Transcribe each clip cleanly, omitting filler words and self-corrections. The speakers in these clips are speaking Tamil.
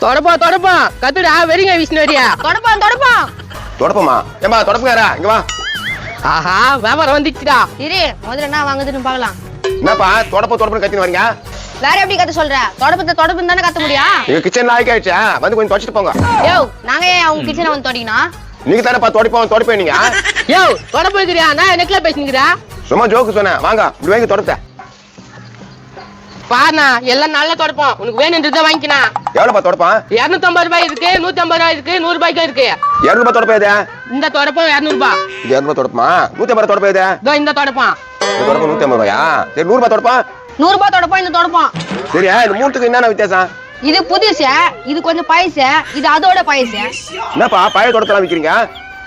தொடப்பா கத்துடா வெறிங்க விஷ்ணு வரியா தொடப்பமா ஏமா தொடப்புங்காரா இங்க வா. ஆஹா வியாபாரம் வந்துச்சுடா. இரு முதல்ல என்ன வாங்குதுன்னு பாக்கலாம். என்னப்பா தொடப்புன்னு கத்தின்னு வரீங்க? வேற எப்படி கத்த சொல்ற? தொடப்புன்னு தானே கத்த முடியும். எங்க கிச்சன்ல ஆயிடுச்சா வந்து கொஞ்சம் தொடச்சிட்டு போங்க. யோ நாங்க ஏன் அவங்க கிச்சனை வந்து தொடக்கணும்? நீங்க தானேப்பா தொடப்பேன் நீங்க. யோ தொடப்பு இருக்கிறியா? நான் நெக்ல பேசினுக்கிறா. சும்மா ஜோக்கு சொன்னேன். வாங்க இப்படி வாங்கி தொடப்ப. பாருண்ணா எல்லாம் நல்லா தொடப்போம். உனக்கு வேணுன்றதை வாங்கிக்கினா. எவ்வளவுப்பா தொடப்பா? 250 ரூபாய் இருக்கு, 150 ரூபாய் இருக்கு, 100 ரூபாய்க்கும் இருக்கு. 200 ரூபாய் தொடப்பா இது? இந்த தொடப்பம் 200 ரூபாய். 200 ரூபாய் தொடப்பமா? 150 தொடப்பா இது? இந்த தொடப்பம். இந்த தொடப்பம் 150 ரூபாயா? சரி 100 ரூபாய் தொடப்பா? 100 ரூபாய் தொடப்பம் இந்த தொடப்பம். சரியா இந்த மூணுத்துக்கு என்னென்ன வித்தியாசம்? இது புதுசு, இது கொஞ்சம் பழசு, இது அதோட பழசு. என்னப்பா பழைய தொடப்பெல்லாம் விக்கிறீங்க?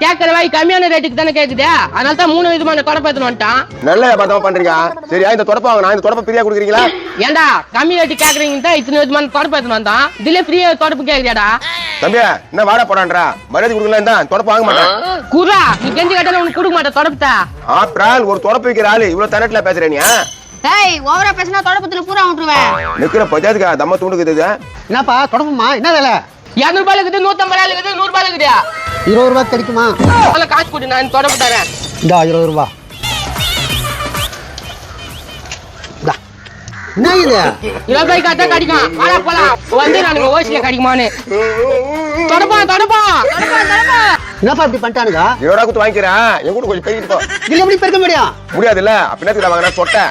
கேட்கற வாய் கம்மியான ரேட்டுக்கு தானே கேக்குது. அதனால தான் 3 விதமான தொடப்பம் எடுத்துன்னு வந்துட்டான். நல்ல வியாபாரம் பண்றீங்க. சரியா இந்த தொடப்ப வாங்க. நான் இந்த தொடப்ப ஃப்ரீயா கொடுக்குறீங்களா? ஏண்டா கம்மி ரேட்டு கேக்குறீங்க தான் இத்தனை விதமான தொடப்பம் எடுத்துன்னு வந்தான். இதுல ஃப்ரீயா தொடப்பு கேக்குறியாடா? தம்பி என்ன வாடா போடான்றா? மரியாதை கொடுக்கல தான் தொடப்ப வாங்க மாட்டேன். குரா நீ கெஞ்சி கேட்டாலும் உனக்கு கொடுக்க மாட்டேன் தொடப்பத்தை. ஆப்ரால் ஒரு தொடப்ப விக்கிற ஆளு இவ்வளவு தரட்டுல பேசுறேன் நீ? ஏய் ஓவரா பேசினா தொடப்பத்துல பூரா விட்டுருவேன். நிக்கிற பஞ்சாயத்துக்கு தம்ம தூண்டுக்குது இது. என்னப்பா தொடப்புமா என்ன வேலை? 200 ரூபாய் இருக்குது, 150 ரூபாய் இருக்குது, 100 ரூபாய் இருக்குதா? 20 ரூபாய் கிடைக்குமா? அவ்வளவு காசு கொடு, நான் தொடப்பு தரேன். இந்தா 20 ரூபாய். என்ன இது? 20 ரூபாய்க்கு அட்டா கிடைக்கும். வாடா போலாம். வந்து நானுங்க ஓசில கிடைக்குமான்னு. தொடப்பா என்னப்பா இப்படி பண்ணிட்டானுங்க? 20 ரூபாய் கொடுத்து வாங்கிக்கிறேன். என் கூட கொஞ்சம் பெருகிட்டு போ. இதுல எப்படி பெருக்க முடியும்? முடியாது இல்ல? அப்படின்னா வாங்கினா சொட்டை